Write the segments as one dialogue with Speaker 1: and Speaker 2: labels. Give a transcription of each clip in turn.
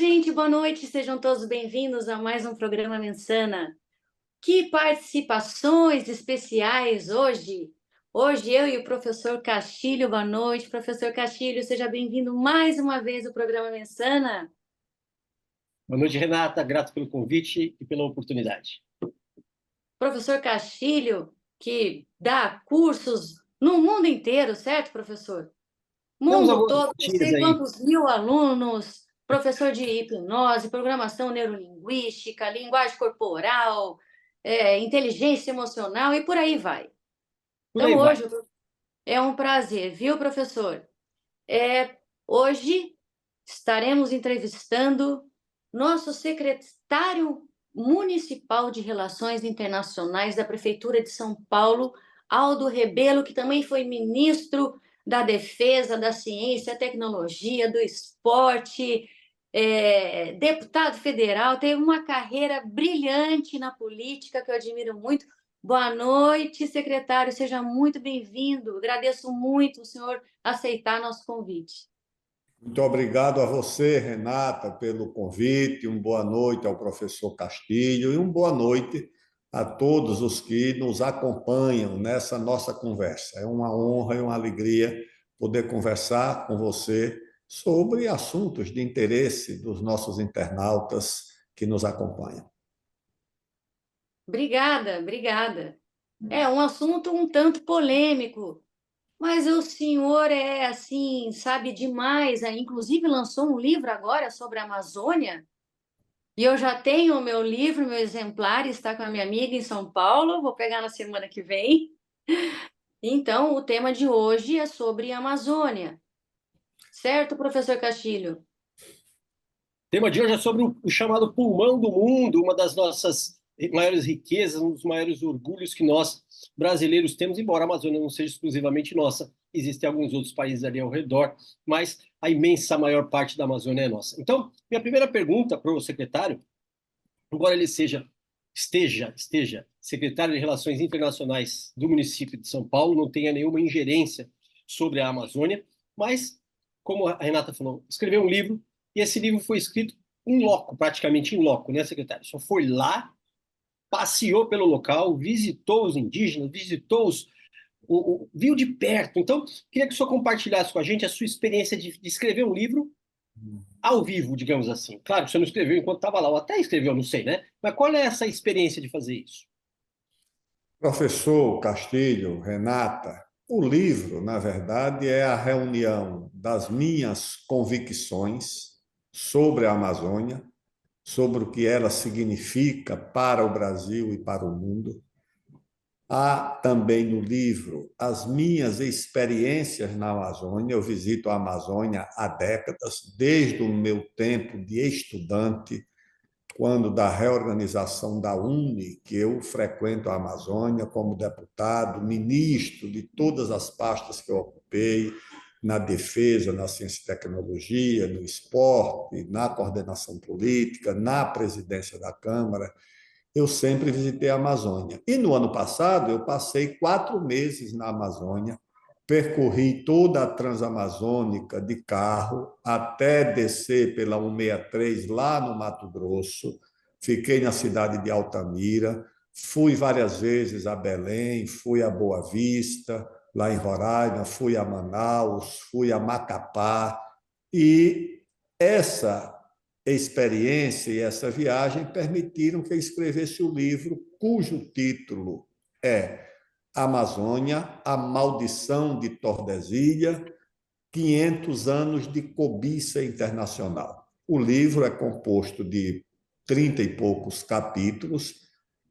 Speaker 1: gente, boa noite, sejam todos bem-vindos a mais um programa Mensana. Que participações especiais hoje! Hoje eu e o professor Castilho, boa noite. Professor Castilho, seja bem-vindo mais uma vez ao programa Mensana.
Speaker 2: Boa noite, Renata. Grato pelo convite e pela oportunidade.
Speaker 1: Professor Castilho, que dá cursos no mundo inteiro, certo, professor?
Speaker 2: Temos
Speaker 1: Mundo
Speaker 2: algumas
Speaker 1: todo, não
Speaker 2: notícias
Speaker 1: sei
Speaker 2: aí.
Speaker 1: quantos mil alunos, professor de hipnose, programação neurolinguística, linguagem corporal, inteligência emocional e por aí vai.
Speaker 2: Por
Speaker 1: Então,
Speaker 2: aí vai.
Speaker 1: hoje é um prazer, viu, professor? Hoje estaremos entrevistando nosso secretário municipal de Relações Internacionais da Prefeitura de São Paulo, Aldo Rebelo, que também foi ministro da Defesa, da Ciência, Tecnologia, do Esporte, deputado federal, teve uma carreira brilhante na política, que eu admiro muito. Boa noite, secretário, seja muito bem-vindo. Agradeço muito o senhor aceitar nosso convite.
Speaker 3: Muito obrigado a você, Renata, pelo convite. Boa noite ao professor Castilho e boa noite a todos os que nos acompanham nessa nossa conversa. É uma honra e uma alegria poder conversar com você sobre assuntos de interesse dos nossos internautas que nos acompanham.
Speaker 1: Obrigada, obrigada. É um assunto um tanto polêmico, mas o senhor é assim, sabe demais. Inclusive lançou um livro agora sobre a Amazônia. E eu já tenho o meu livro, meu exemplar, está com a minha amiga em São Paulo. Vou pegar na semana que vem. Então, o tema de hoje é sobre a Amazônia. Certo, professor Castilho?
Speaker 2: O tema de hoje é sobre o chamado pulmão do mundo, uma das nossas maiores riquezas, um dos maiores orgulhos que nós, brasileiros, temos, embora a Amazônia não seja exclusivamente nossa, existem alguns outros países ali ao redor, mas a imensa maior parte da Amazônia é nossa. Então, minha primeira pergunta para o secretário, embora ele esteja secretário de Relações Internacionais do município de São Paulo, não tenha nenhuma ingerência sobre a Amazônia, mas, como a Renata falou, escreveu um livro, e esse livro foi escrito em loco, praticamente em loco, né, secretário? Só foi lá, passeou pelo local, visitou os indígenas, viu de perto. Então, queria que o senhor compartilhasse com a gente a sua experiência de escrever um livro ao vivo, digamos assim. Claro que você não escreveu enquanto estava lá, ou até escreveu, não sei, né? Mas qual é essa experiência de fazer isso?
Speaker 3: Professor Castilho, Renata, o livro, na verdade, é a reunião das minhas convicções sobre a Amazônia, sobre o que ela significa para o Brasil e para o mundo. Há também no livro as minhas experiências na Amazônia. Eu visito a Amazônia há décadas, desde o meu tempo de estudante, quando da reorganização da UNE, que eu frequento a Amazônia como deputado, ministro de todas as pastas que eu ocupei, na defesa, na ciência e tecnologia, no esporte, na coordenação política, na presidência da Câmara, eu sempre visitei a Amazônia. E no ano passado, eu passei 4 meses na Amazônia, percorri toda a Transamazônica de carro, até descer pela 163 lá no Mato Grosso, fiquei na cidade de Altamira, fui várias vezes a Belém, fui a Boa Vista, lá em Roraima, fui a Manaus, fui a Macapá, e essa experiência e essa viagem permitiram que eu escrevesse o livro cujo título é Amazônia, a maldição de Tordesilha, 500 anos de cobiça internacional. O livro é composto de 30 e poucos capítulos,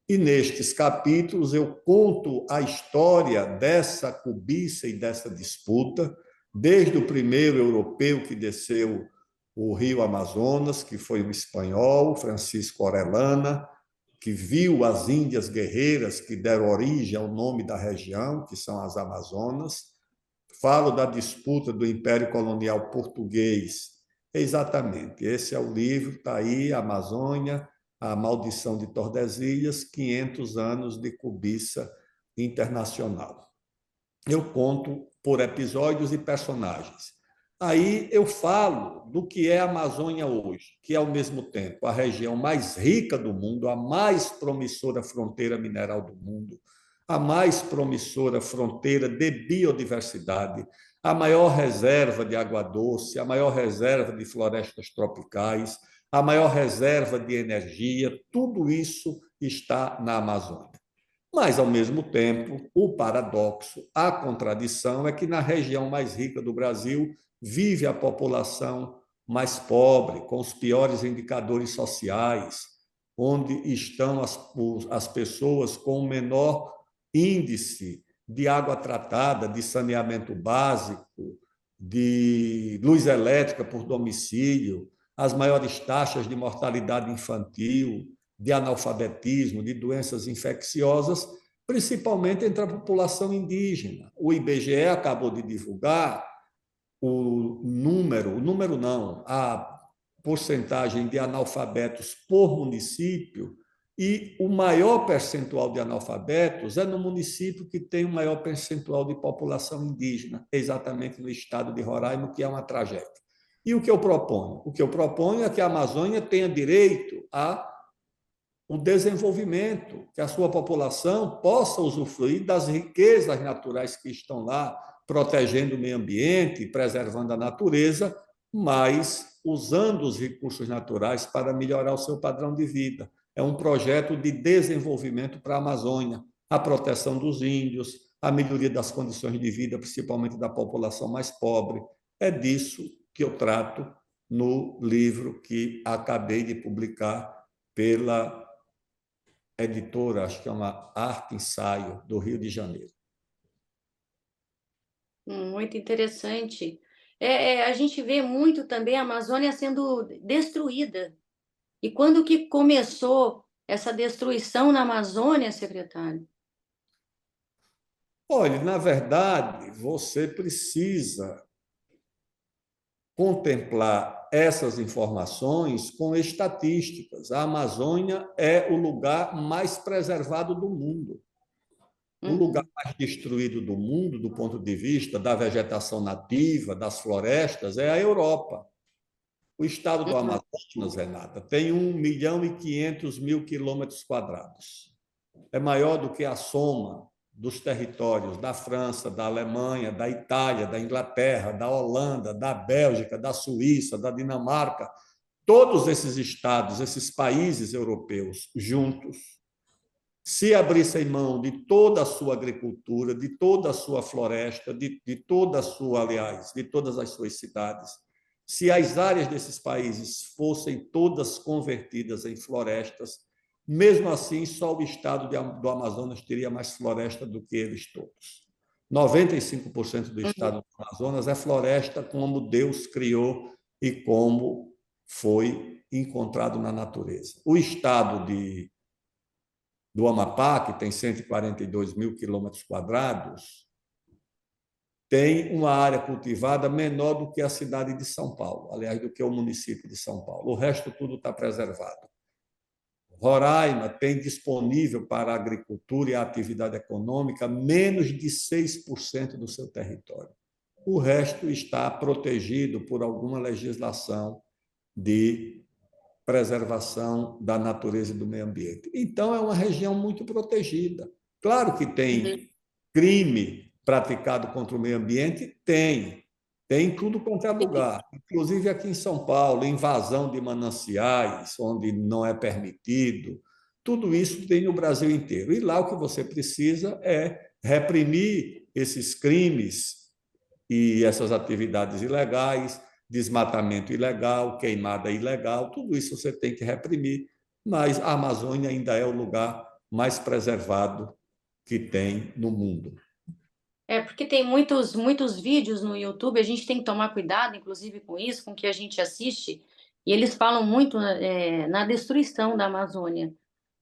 Speaker 3: e nestes capítulos eu conto a história dessa cobiça e dessa disputa, desde o primeiro europeu que desceu o rio Amazonas, que foi um espanhol, Francisco Orellana, que viu as Índias guerreiras que deram origem ao nome da região, que são as Amazonas. Falo da disputa do Império Colonial Português. Exatamente, esse é o livro, está aí, Amazônia, a maldição de Tordesilhas, 500 anos de cobiça internacional. Eu conto por episódios e personagens Aí eu falo do que é a Amazônia hoje, que é, ao mesmo tempo, a região mais rica do mundo, a mais promissora fronteira mineral do mundo, a mais promissora fronteira de biodiversidade, a maior reserva de água doce, a maior reserva de florestas tropicais, a maior reserva de energia, tudo isso está na Amazônia. Mas, ao mesmo tempo, o paradoxo, a contradição é que na região mais rica do Brasil vive a população mais pobre, com os piores indicadores sociais, onde estão as pessoas com o menor índice de água tratada, de saneamento básico, de luz elétrica por domicílio, as maiores taxas de mortalidade infantil, de analfabetismo, de doenças infecciosas, principalmente entre a população indígena. O IBGE acabou de divulgar o número não, a porcentagem de analfabetos por município, e o maior percentual de analfabetos é no município que tem o maior percentual de população indígena, exatamente no estado de Roraima, que é uma tragédia. E o que eu proponho? O que eu proponho é que a Amazônia tenha direito a o desenvolvimento, que a sua população possa usufruir das riquezas naturais que estão lá, protegendo o meio ambiente, preservando a natureza, mas usando os recursos naturais para melhorar o seu padrão de vida. É um projeto de desenvolvimento para a Amazônia, a proteção dos índios, a melhoria das condições de vida, principalmente da população mais pobre. É disso que eu trato no livro que acabei de publicar pela editora, acho que é uma Arte Ensaio, do Rio de Janeiro.
Speaker 1: Muito interessante. A gente vê muito também a Amazônia sendo destruída. E quando que começou essa destruição na Amazônia, secretário?
Speaker 3: Olha, na verdade, você precisa contemplar essas informações com estatísticas. A Amazônia é o lugar mais preservado do mundo. O lugar mais destruído do mundo, do ponto de vista da vegetação nativa, das florestas, é a Europa. O estado do Amazonas, Renata, tem 1.500.000 quilômetros quadrados. É maior do que a soma dos territórios da França, da Alemanha, da Itália, da Inglaterra, da Holanda, da Bélgica, da Suíça, da Dinamarca. Todos esses estados, esses países europeus juntos, se abrissem mão de toda a sua agricultura, de toda a sua floresta, de toda a sua, aliás, de todas as suas cidades, se as áreas desses países fossem todas convertidas em florestas, mesmo assim, só o estado do Amazonas teria mais floresta do que eles todos. 95% do estado do Amazonas é floresta como Deus criou e como foi encontrado na natureza. O estado do Amapá, que tem 142.000 quilômetros quadrados, tem uma área cultivada menor do que a cidade de São Paulo, aliás, do que o município de São Paulo. O resto tudo está preservado. Roraima tem disponível para a agricultura e a atividade econômica menos de 6% do seu território. O resto está protegido por alguma legislação de preservação da natureza e do meio ambiente. Então, é uma região muito protegida. Claro que tem crime praticado contra o meio ambiente, tem. Tem em tudo quanto é lugar. Inclusive aqui em São Paulo, invasão de mananciais, onde não é permitido. Tudo isso tem no Brasil inteiro. E lá o que você precisa é reprimir esses crimes e essas atividades ilegais, desmatamento ilegal, queimada ilegal, tudo isso você tem que reprimir, mas a Amazônia ainda é o lugar mais preservado que tem no mundo.
Speaker 1: Porque tem muitos vídeos no YouTube, a gente tem que tomar cuidado, inclusive, com isso, com o que a gente assiste, e eles falam muito na destruição da Amazônia.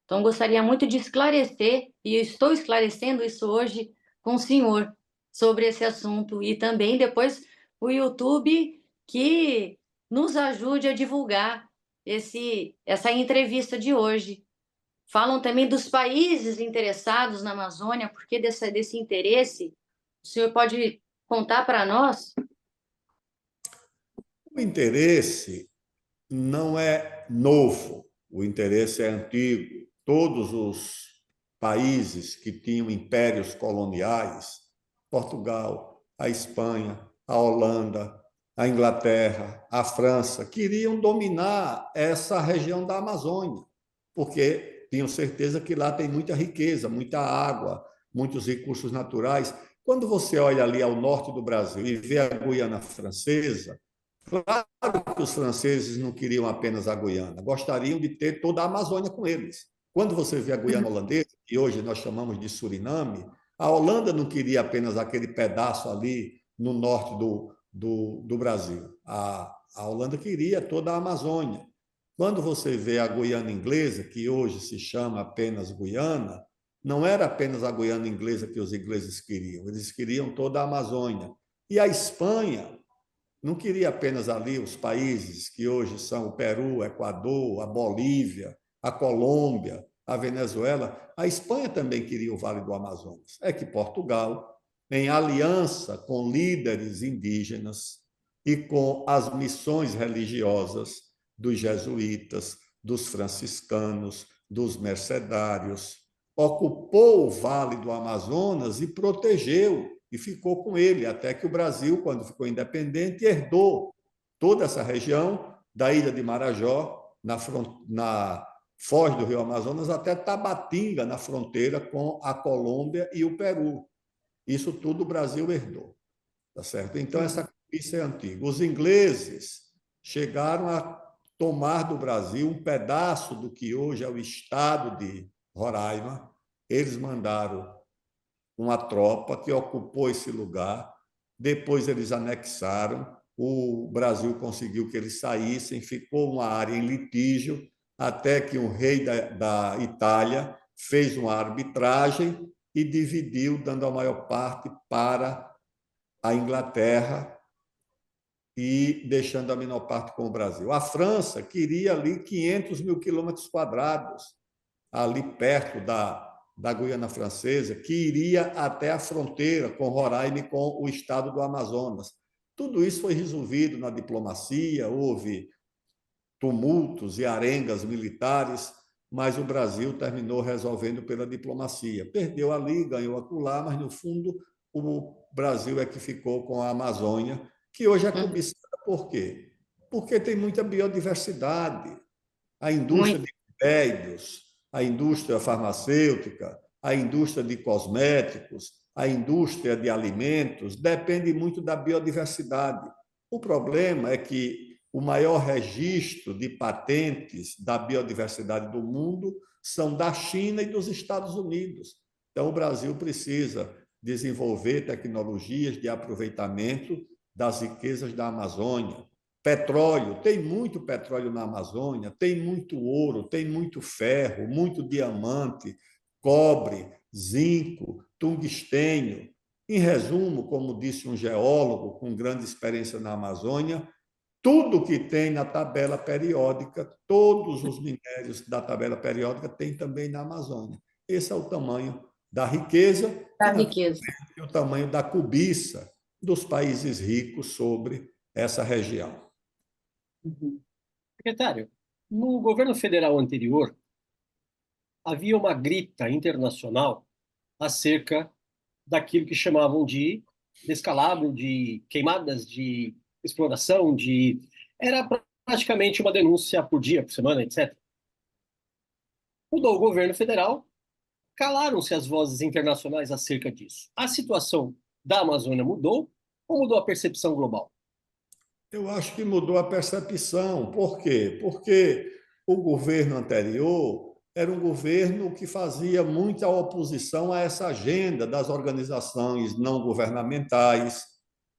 Speaker 1: Então, gostaria muito de esclarecer, e eu estou esclarecendo isso hoje com o senhor, sobre esse assunto, e também depois o YouTube que nos ajude a divulgar essa entrevista de hoje. Falam também dos países interessados na Amazônia, porque desse interesse, o senhor pode contar para nós?
Speaker 3: interesse não é novo, o interesse é antigo. Todos os países que tinham impérios coloniais, Portugal, a Espanha, a Holanda, a Inglaterra, a França, queriam dominar essa região da Amazônia, porque tinham certeza que lá tem muita riqueza, muita água, muitos recursos naturais. Quando você olha ali ao norte do Brasil e vê a Guiana Francesa, claro que os franceses não queriam apenas a Guiana, gostariam de ter toda a Amazônia com eles. Quando você vê a Guiana holandesa, que hoje nós chamamos de Suriname, a Holanda não queria apenas aquele pedaço ali no norte do Brasil. A Holanda queria toda a Amazônia. Quando você vê a Guiana inglesa, que hoje se chama apenas Guiana, não era apenas a Guiana inglesa que os ingleses queriam, eles queriam toda a Amazônia. E a Espanha não queria apenas ali os países que hoje são o Peru, o Equador, a Bolívia, a Colômbia, a Venezuela. A Espanha também queria o Vale do Amazonas. É que Portugal, em aliança com líderes indígenas e com as missões religiosas dos jesuítas, dos franciscanos, dos mercedários, ocupou o Vale do Amazonas e protegeu e ficou com ele, até que o Brasil, quando ficou independente, herdou toda essa região, da ilha de Marajó, na foz do rio Amazonas, até Tabatinga, na fronteira com a Colômbia e o Peru. Isso tudo o Brasil herdou, tá certo? Então, essa cobiça é antiga. Os ingleses chegaram a tomar do Brasil um pedaço do que hoje é o estado de Roraima. Eles mandaram uma tropa que ocupou esse lugar. Depois eles anexaram. O Brasil conseguiu que eles saíssem. Ficou uma área em litígio até que o rei da Itália fez uma arbitragem e dividiu, dando a maior parte para a Inglaterra e deixando a menor parte com o Brasil. A França queria ali 500 mil quilômetros quadrados, ali perto da Guiana Francesa, que iria até a fronteira com Roraima e com o estado do Amazonas. Tudo isso foi resolvido na diplomacia, houve tumultos e arengas militares, mas o Brasil terminou resolvendo pela diplomacia. Perdeu ali, ganhou acolá, mas no fundo o Brasil é que ficou com a Amazônia, que hoje é cobiçada por quê? Porque tem muita biodiversidade. A indústria de remédios, a indústria farmacêutica, a indústria de cosméticos, a indústria de alimentos, depende muito da biodiversidade. O problema é que o maior registro de patentes da biodiversidade do mundo são da China e dos Estados Unidos. Então, o Brasil precisa desenvolver tecnologias de aproveitamento das riquezas da Amazônia. Petróleo, tem muito petróleo na Amazônia, tem muito ouro, tem muito ferro, muito diamante, cobre, zinco, tungstênio. Em resumo, como disse um geólogo com grande experiência na Amazônia, tudo que tem na tabela periódica, todos os minérios da tabela periódica tem também na Amazônia. Esse é o tamanho da riqueza e o tamanho da cobiça dos países ricos sobre essa região.
Speaker 2: Secretário, no governo federal anterior, havia uma grita internacional acerca daquilo que chamavam de descalabro, de queimadas, de exploração, era praticamente uma denúncia por dia, por semana, etc. Mudou o governo federal, calaram-se as vozes internacionais acerca disso. A situação da Amazônia mudou ou mudou a percepção global?
Speaker 3: Eu acho que mudou a percepção. Por quê? Porque o governo anterior era um governo que fazia muita oposição a essa agenda das organizações não governamentais,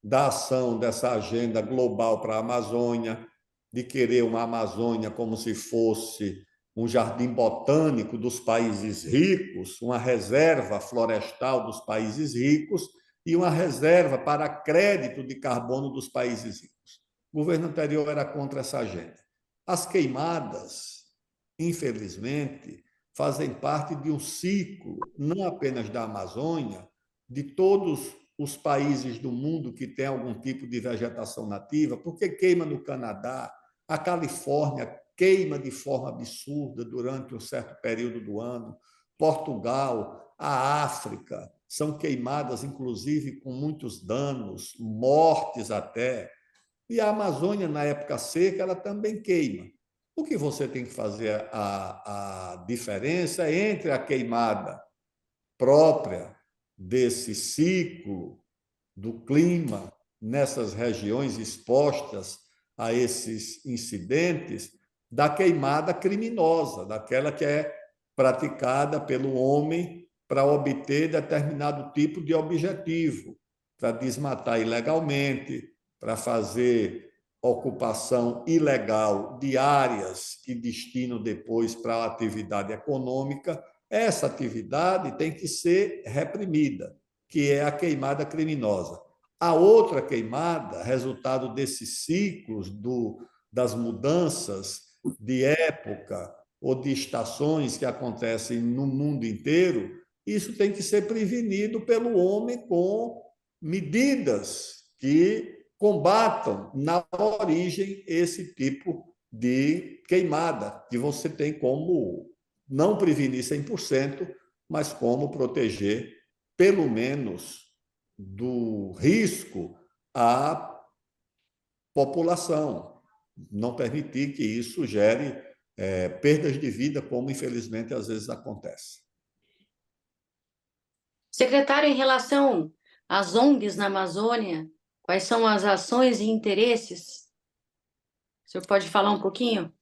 Speaker 3: da ação dessa agenda global para a Amazônia, de querer uma Amazônia como se fosse um jardim botânico dos países ricos, uma reserva florestal dos países ricos e uma reserva para crédito de carbono dos países ricos. O governo anterior era contra essa agenda. As queimadas, infelizmente, fazem parte de um ciclo, não apenas da Amazônia, de todos os países do mundo que têm algum tipo de vegetação nativa, porque queima no Canadá, a Califórnia queima de forma absurda durante um certo período do ano, Portugal, a África, são queimadas, inclusive, com muitos danos, mortes até. E a Amazônia, na época seca, ela também queima. O que você tem que fazer a diferença entre a queimada própria desse ciclo do clima nessas regiões expostas a esses incidentes, da queimada criminosa, daquela que é praticada pelo homem para obter determinado tipo de objetivo, para desmatar ilegalmente, para fazer ocupação ilegal de áreas que destinam depois para a atividade econômica. Essa atividade tem que ser reprimida, que é a queimada criminosa. A outra queimada, resultado desses ciclos das mudanças de época ou de estações que acontecem no mundo inteiro, isso tem que ser prevenido pelo homem com medidas que combatam na origem esse tipo de queimada, que você tem como não prevenir 100%, mas como proteger, pelo menos, do risco à população. Não permitir que isso gere perdas de vida, como infelizmente às vezes acontece.
Speaker 1: Secretário, em relação às ONGs na Amazônia, quais são as ações e interesses? O senhor pode falar um pouquinho?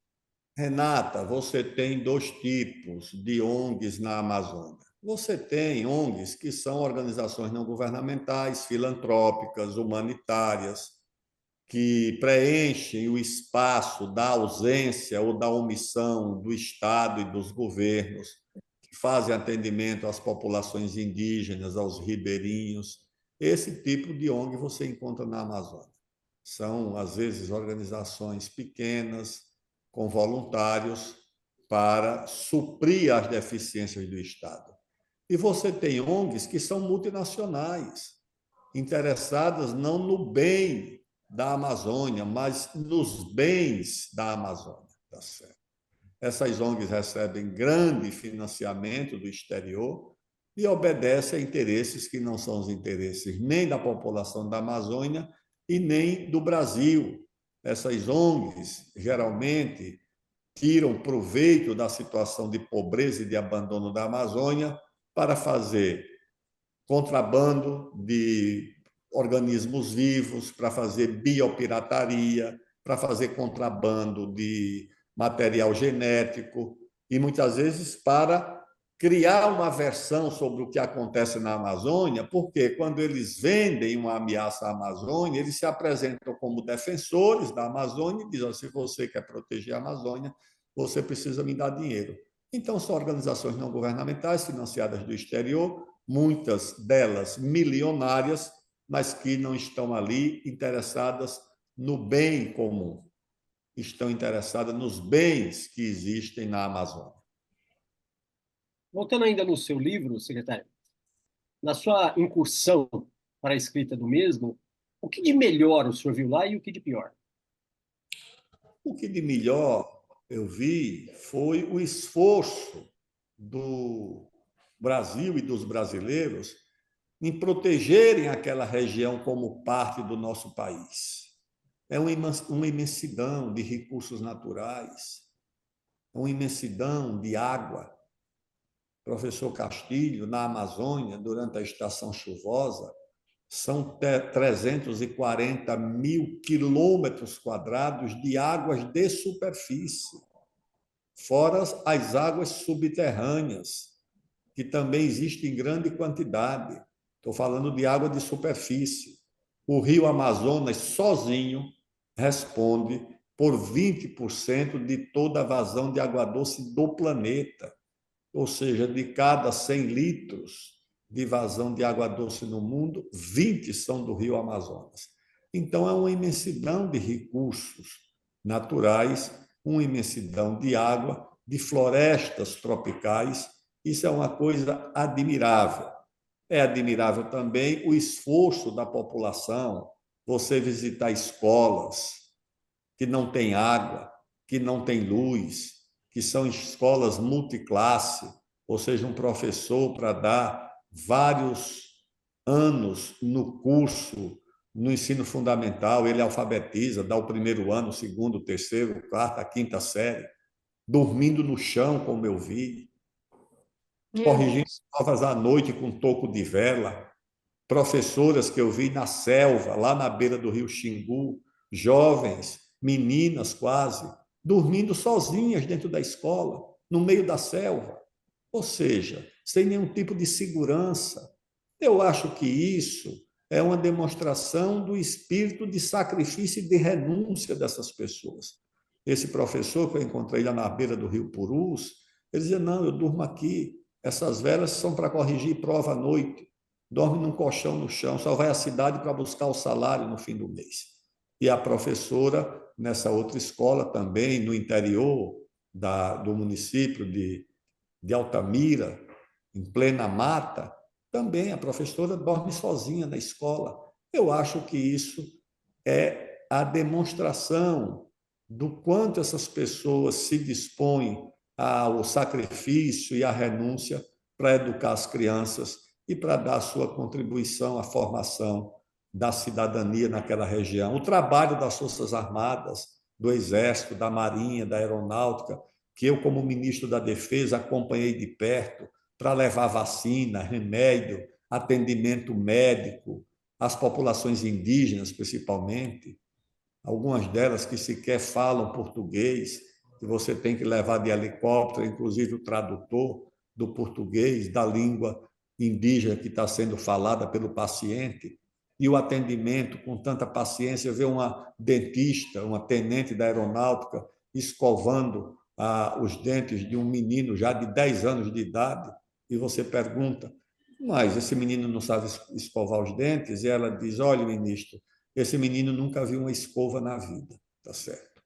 Speaker 3: Renata, você tem dois tipos de ONGs na Amazônia. Você tem ONGs que são organizações não governamentais, filantrópicas, humanitárias, que preenchem o espaço da ausência ou da omissão do Estado e dos governos, que fazem atendimento às populações indígenas, aos ribeirinhos. Esse tipo de ONG você encontra na Amazônia. São, às vezes, organizações pequenas, com voluntários, para suprir as deficiências do Estado. E você tem ONGs que são multinacionais, interessadas não no bem da Amazônia, mas nos bens da Amazônia. Tá certo? Essas ONGs recebem grande financiamento do exterior e obedecem a interesses que não são os interesses nem da população da Amazônia e nem do Brasil. Essas ONGs, geralmente, tiram proveito da situação de pobreza e de abandono da Amazônia para fazer contrabando de organismos vivos, para fazer biopirataria, para fazer contrabando de material genético e muitas vezes para criar uma versão sobre o que acontece na Amazônia, porque quando eles vendem uma ameaça à Amazônia, eles se apresentam como defensores da Amazônia e dizem: se você quer proteger a Amazônia, você precisa me dar dinheiro. Então, são organizações não governamentais financiadas do exterior, muitas delas milionárias, mas que não estão ali interessadas no bem comum, estão interessadas nos bens que existem na Amazônia.
Speaker 2: Voltando ainda no seu livro, secretário, na sua incursão para a escrita do mesmo, o que de melhor o senhor viu lá e o que de pior?
Speaker 3: O que de melhor eu vi foi o esforço do Brasil e dos brasileiros em protegerem aquela região como parte do nosso país. É uma imensidão de recursos naturais, uma imensidão de água. Professor Castilho, na Amazônia, durante a estação chuvosa, são 340 mil quilômetros quadrados de águas de superfície, fora as águas subterrâneas, que também existem em grande quantidade. Estou falando de água de superfície. O rio Amazonas, sozinho, responde por 20% de toda a vazão de água doce do planeta. Ou seja, de cada 100 litros de vazão de água doce no mundo, 20 são do rio Amazonas. Então, é uma imensidão de recursos naturais, uma imensidão de água, de florestas tropicais. Isso é uma coisa admirável. É admirável também o esforço da população, você visitar escolas que não têm água, que não têm luz, que são escolas multiclasse, ou seja, um professor para dar vários anos no curso, no ensino fundamental, ele alfabetiza, dá o primeiro ano, o segundo, o terceiro, a quarta, a quinta série, dormindo no chão, como eu vi,
Speaker 1: Meu
Speaker 3: corrigindo
Speaker 1: Deus.
Speaker 3: provas à noite com toco de vela, professoras que eu vi na selva, lá na beira do rio Xingu, jovens, meninas quase, dormindo sozinhas dentro da escola, no meio da selva. Ou seja, sem nenhum tipo de segurança. Eu acho que isso é uma demonstração do espírito de sacrifício e de renúncia dessas pessoas. Esse professor que eu encontrei lá na beira do rio Purus, ele dizia: não, eu durmo aqui, essas velas são para corrigir prova à noite, dorme num colchão no chão, só vai à cidade para buscar o salário no fim do mês. E a professora, nessa outra escola também, no interior do município de Altamira, em plena mata, também a professora dorme sozinha na escola. Eu acho que isso é a demonstração do quanto essas pessoas se dispõem ao sacrifício e à renúncia para educar as crianças e para dar a sua contribuição à formação da cidadania naquela região. O trabalho das Forças Armadas, do Exército, da Marinha, da Aeronáutica, que eu, como ministro da Defesa, acompanhei de perto para levar vacina, remédio, atendimento médico às populações indígenas, principalmente, algumas delas que sequer falam português, que você tem que levar de helicóptero, inclusive o tradutor do português, da língua indígena que está sendo falada pelo paciente, e o atendimento com tanta paciência, ver uma dentista, uma tenente da aeronáutica, escovando os dentes de um menino já de 10 anos de idade, e você pergunta, mas esse menino não sabe escovar os dentes? E ela diz, olha, ministro, esse menino nunca viu uma escova na vida, tá certo?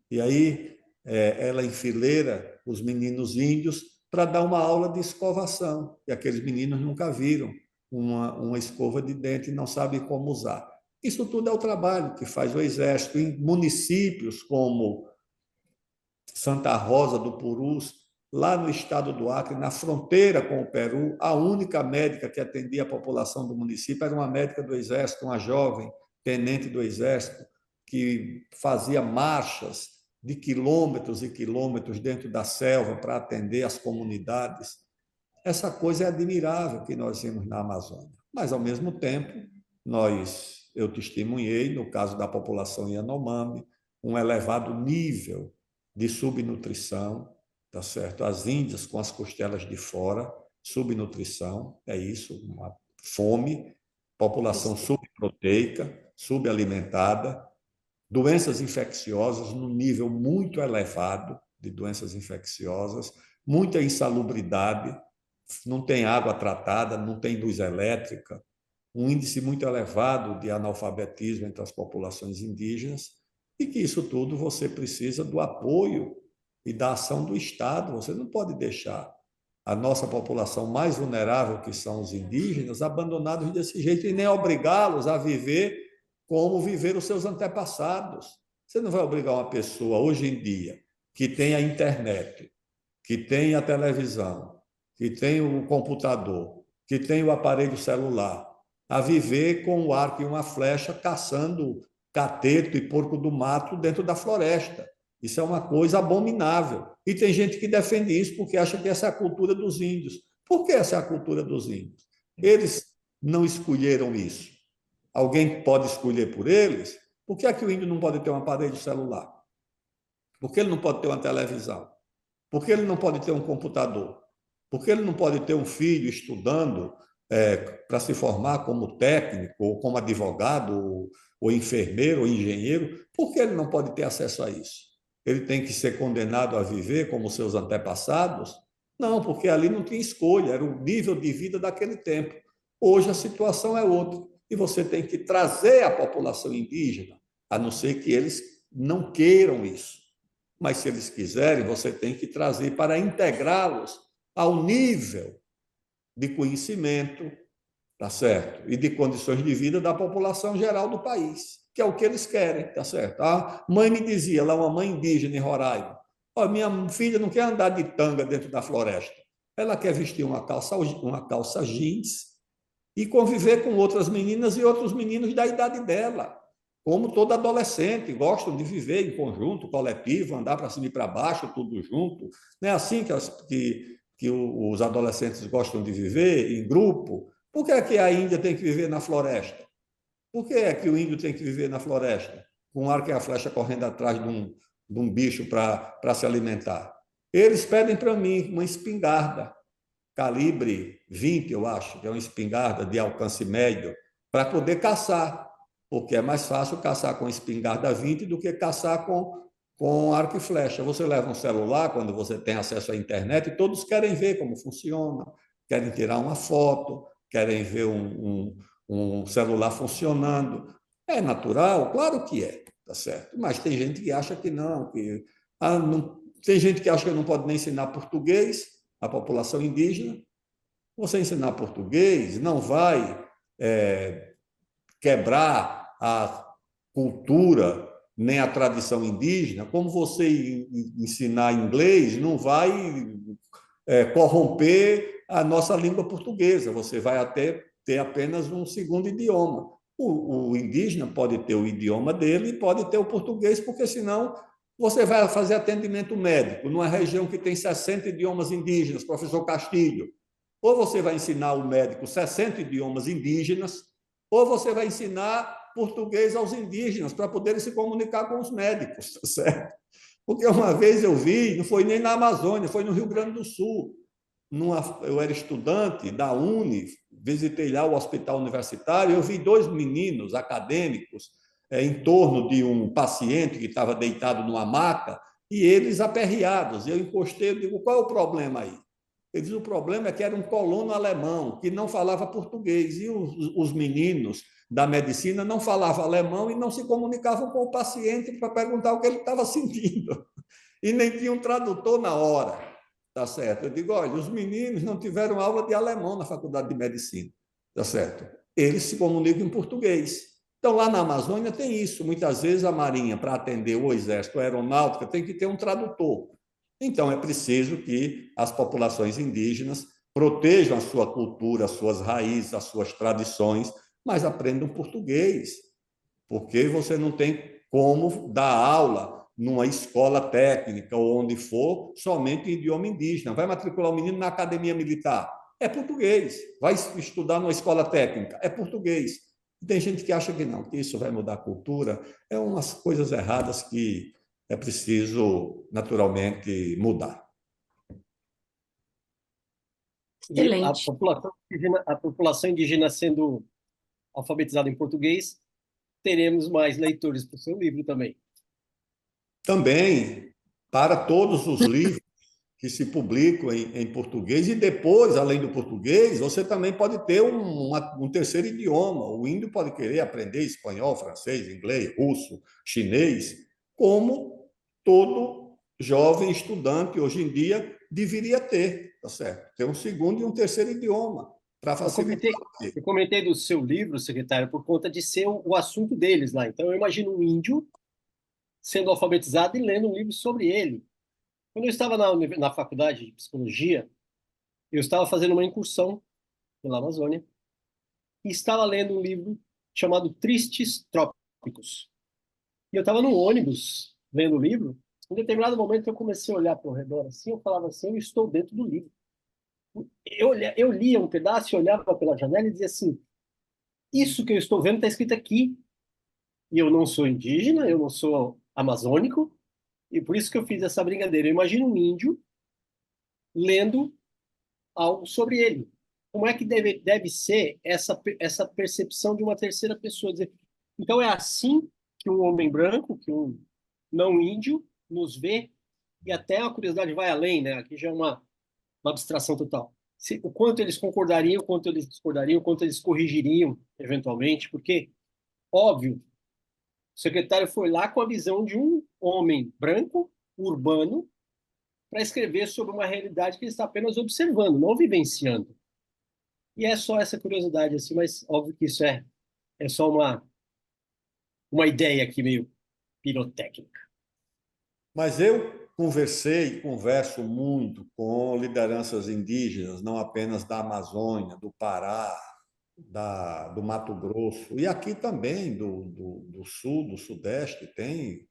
Speaker 3: E aí ela enfileira os meninos índios para dar uma aula de escovação, e aqueles meninos nunca viram uma escova de dente e não sabem como usar. Isso tudo é o trabalho que faz o Exército em municípios como Santa Rosa do Purus, lá no estado do Acre, na fronteira com o Peru, a única médica que atendia a população do município era uma médica do Exército, uma jovem tenente do Exército, que fazia marchas de quilômetros e quilômetros dentro da selva para atender as comunidades. Essa coisa é admirável que nós vimos na Amazônia. Mas, ao mesmo tempo, eu testemunhei, no caso da população Yanomami, um elevado nível de subnutrição, tá certo? As índias com as costelas de fora, subnutrição, é isso, uma fome, população subproteica, subalimentada, doenças infecciosas num nível muito elevado de doenças infecciosas, muita insalubridade, não tem água tratada, não tem luz elétrica, um índice muito elevado de analfabetismo entre as populações indígenas, e que isso tudo você precisa do apoio e da ação do Estado. Você não pode deixar a nossa população mais vulnerável, que são os indígenas, abandonados desse jeito e nem obrigá-los a viver como viveram os seus antepassados. Você não vai obrigar uma pessoa, hoje em dia, que tem a internet, que tem a televisão, que tem o computador, que tem o aparelho celular, a viver com o arco e uma flecha caçando cateto e porco do mato dentro da floresta. Isso é uma coisa abominável. E tem gente que defende isso porque acha que essa é a cultura dos índios. Por que essa é a cultura dos índios? Eles não escolheram isso. Alguém pode escolher por eles? Por que é que o índio não pode ter um aparelho celular? Por que ele não pode ter uma televisão? Por que ele não pode ter um computador? Por que ele não pode ter um filho estudando para se formar como técnico, ou como advogado, ou enfermeiro, ou engenheiro? Por que ele não pode ter acesso a isso? Ele tem que ser condenado a viver como seus antepassados? Não, porque ali não tinha escolha, era o nível de vida daquele tempo. Hoje a situação é outra, e você tem que trazer a população indígena, a não ser que eles não queiram isso. Mas se eles quiserem, você tem que trazer para integrá-los ao nível de conhecimento, tá certo? E de condições de vida da população geral do país, que é o que eles querem, tá certo? A mãe me dizia, lá uma mãe indígena em Roraima, ó, minha filha não quer andar de tanga dentro da floresta, ela quer vestir uma calça jeans e conviver com outras meninas e outros meninos da idade dela. Como todo adolescente, gostam de viver em conjunto, coletivo, andar para cima e para baixo, tudo junto. Não é assim que os adolescentes gostam de viver, em grupo? Por que é que a Índia tem que viver na floresta? Por que é que o índio tem que viver na floresta? Com um arco e a flecha correndo atrás de um bicho para se alimentar. Eles pedem para mim uma espingarda calibre 20, eu acho, que é uma espingarda de alcance médio, para poder caçar, porque é mais fácil caçar com espingarda 20 do que caçar com arco e flecha. Você leva um celular, quando você tem acesso à internet, e todos querem ver como funciona, querem tirar uma foto, querem ver um celular funcionando. É natural? Claro que é, tá certo. Mas tem gente que acha que não, tem gente que acha que não pode nem ensinar português, a população indígena. Você ensinar português não vai quebrar a cultura nem a tradição indígena, como você ensinar inglês não vai corromper a nossa língua portuguesa. Você vai até ter apenas um segundo idioma. O indígena pode ter o idioma dele e pode ter o português, porque senão você vai fazer atendimento médico numa região que tem 60 idiomas indígenas, professor Castilho. Ou você vai ensinar o médico 60 idiomas indígenas, ou você vai ensinar português aos indígenas para poderem se comunicar com os médicos, tá certo? Porque uma vez eu vi, não foi nem na Amazônia, foi no Rio Grande do Sul. Eu era estudante da Uni, visitei lá o hospital universitário, eu vi dois meninos acadêmicos em torno de um paciente que estava deitado numa maca e eles aperreados. Eu encostei e digo, qual é o problema aí? Ele diz, o problema é que era um colono alemão que não falava português e os meninos da medicina não falavam alemão e não se comunicavam com o paciente para perguntar o que ele estava sentindo. E nem tinha um tradutor na hora. Tá certo? Eu digo, olha, os meninos não tiveram aula de alemão na faculdade de medicina. Tá certo? Eles se comunicam em português. Então, lá na Amazônia tem isso. Muitas vezes a Marinha, para atender o Exército, a Aeronáutica, tem que ter um tradutor. Então, é preciso que as populações indígenas protejam a sua cultura, as suas raízes, as suas tradições, mas aprendam português, porque você não tem como dar aula numa escola técnica ou onde for, somente em idioma indígena. Vai matricular o menino na academia militar, é português. Vai estudar numa escola técnica, é português. Tem gente que acha que não, que isso vai mudar a cultura. É umas coisas erradas que é preciso, naturalmente, mudar.
Speaker 2: E
Speaker 1: Excelente.
Speaker 2: a população indígena sendo alfabetizada em português, teremos mais leitores para o seu livro também.
Speaker 3: Também, para todos os livros que se publicam em português, e depois, além do português, você também pode ter um terceiro idioma. O índio pode querer aprender espanhol, francês, inglês, russo, chinês, como todo jovem estudante hoje em dia deveria ter, tá certo? Ter um segundo e um terceiro idioma para
Speaker 2: Eu
Speaker 3: facilitar.
Speaker 2: comentei, eu comentei do seu livro, secretário, por conta de ser o assunto deles lá. Então, eu imagino um índio sendo alfabetizado e lendo um livro sobre ele. Quando eu estava na faculdade de psicologia, eu estava fazendo uma incursão pela Amazônia e estava lendo um livro chamado Tristes Trópicos. E eu estava no ônibus lendo o livro. Em determinado momento eu comecei a olhar para o redor assim, eu falava assim, eu estou dentro do livro. Eu lia um pedaço e olhava pela janela e dizia assim, isso que eu estou vendo está escrito aqui. E eu não sou indígena, eu não sou amazônico, e por isso que eu fiz essa brincadeira. Eu imagino um índio lendo algo sobre ele. Como é que deve ser essa percepção de uma terceira pessoa? Então é assim que um homem branco, que um não índio, nos vê, e até a curiosidade vai além, né? Aqui já é uma abstração total. O quanto eles concordariam, o quanto eles discordariam, o quanto eles corrigiriam, eventualmente, porque, óbvio, o secretário foi lá com a visão de um homem branco, urbano, para escrever sobre uma realidade que ele está apenas observando, não vivenciando. E é só essa curiosidade, assim, mas óbvio que isso é só uma ideia aqui meio pirotécnica.
Speaker 3: Mas eu conversei e converso muito com lideranças indígenas, não apenas da Amazônia, do Pará, do Mato Grosso, e aqui também do Sul, do Sudeste, tem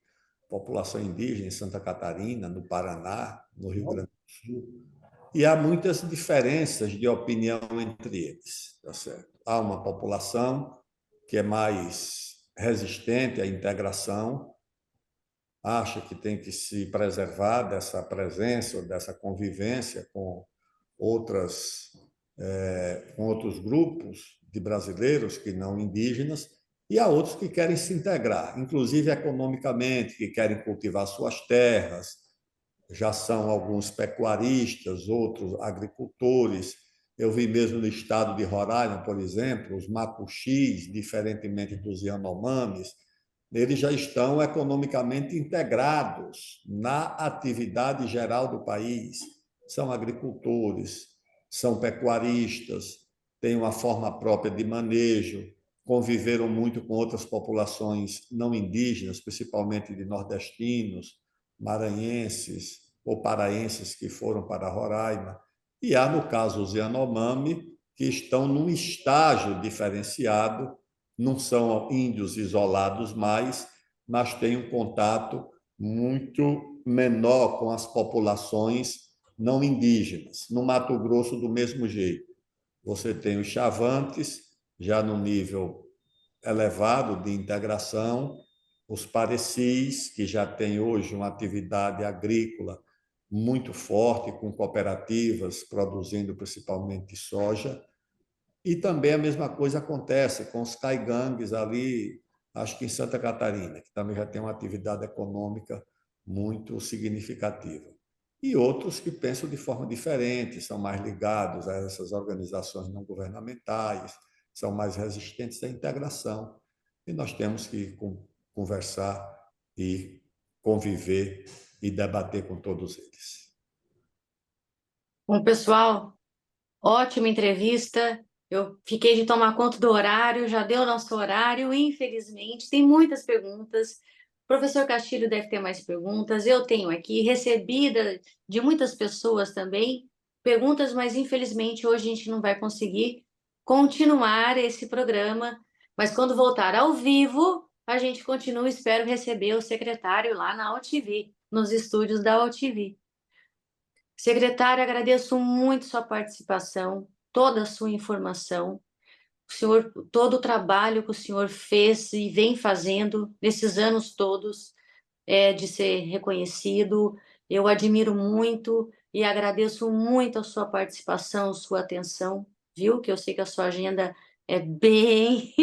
Speaker 3: população indígena em Santa Catarina, no Paraná, no Rio Grande do Sul. E há muitas diferenças de opinião entre eles, tá certo? Há uma população que é mais resistente à integração, acha que tem que se preservar dessa presença, dessa convivência com outras, com outros grupos de brasileiros que não indígenas, e há outros que querem se integrar, inclusive economicamente, que querem cultivar suas terras, já são alguns pecuaristas, outros agricultores. Eu vi mesmo no estado de Roraima, por exemplo, os macuxis, diferentemente dos Yanomamis, eles já estão economicamente integrados na atividade geral do país. São agricultores, são pecuaristas, têm uma forma própria de manejo, conviveram muito com outras populações não indígenas, principalmente de nordestinos, maranhenses ou paraenses que foram para Roraima. E há, no caso, os Yanomami, que estão num estágio diferenciado, não são índios isolados mais, mas têm um contato muito menor com as populações não indígenas. No Mato Grosso, do mesmo jeito. Você tem os chavantes, já no nível elevado de integração, os parecis, que já têm hoje uma atividade agrícola muito forte, com cooperativas produzindo principalmente soja, e também a mesma coisa acontece com os caigangues ali, acho que em Santa Catarina, que também já tem uma atividade econômica muito significativa. E outros que pensam de forma diferente, são mais ligados a essas organizações não governamentais, são mais resistentes à integração. E nós temos que conversar e conviver e debater com todos eles.
Speaker 1: Bom, pessoal, ótima entrevista. Eu fiquei de tomar conta do horário, já deu o nosso horário, infelizmente. Tem muitas perguntas. O professor Castilho deve ter mais perguntas. Eu tenho aqui, recebida de muitas pessoas também, perguntas, mas infelizmente hoje a gente não vai conseguir continuar esse programa. Mas quando voltar ao vivo, a gente continua. Espero receber o secretário lá na AltV, nos estúdios da AltV. Secretário, agradeço muito sua participação, toda a sua informação, o senhor, todo o trabalho que o senhor fez e vem fazendo nesses anos todos, de ser reconhecido. Eu admiro muito e agradeço muito a sua participação, sua atenção, viu? Que eu sei que a sua agenda é bem,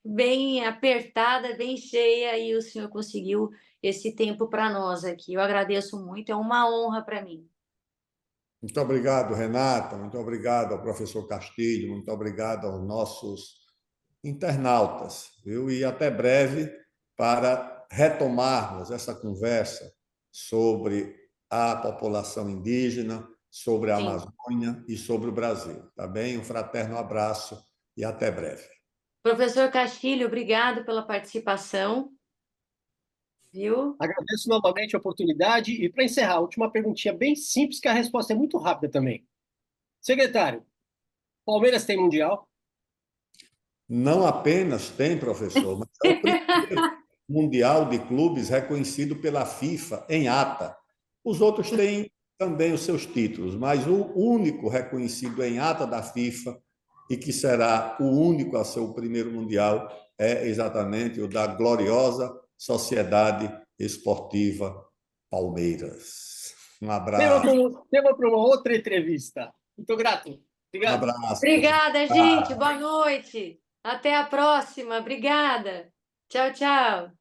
Speaker 1: bem apertada, bem cheia, e o senhor conseguiu esse tempo para nós aqui. Eu agradeço muito, é uma honra para mim.
Speaker 3: Muito obrigado, Renata, muito obrigado ao professor Castilho, muito obrigado aos nossos internautas, viu? E até breve para retomarmos essa conversa sobre a população indígena, sobre a
Speaker 1: Sim.
Speaker 3: Amazônia e sobre o Brasil. Tá bem? Um fraterno abraço e até breve.
Speaker 1: Professor Castilho, obrigado pela participação, viu?
Speaker 2: Agradeço novamente a oportunidade e, para encerrar, a última perguntinha bem simples, que a resposta é muito rápida também. Secretário, Palmeiras tem Mundial?
Speaker 3: Não apenas tem, professor, mas é o primeiro mundial de clubes reconhecido pela FIFA em ata. Os outros têm também os seus títulos, mas o único reconhecido em ata da FIFA e que será o único a ser o primeiro mundial é exatamente o da gloriosa Sociedade Esportiva Palmeiras. Um abraço.
Speaker 2: Tema para uma outra entrevista. Muito grato.
Speaker 3: Um
Speaker 2: Obrigado.
Speaker 3: abraço, professor.
Speaker 1: Obrigada, gente. Boa noite. Até a próxima. Obrigada. Tchau, tchau.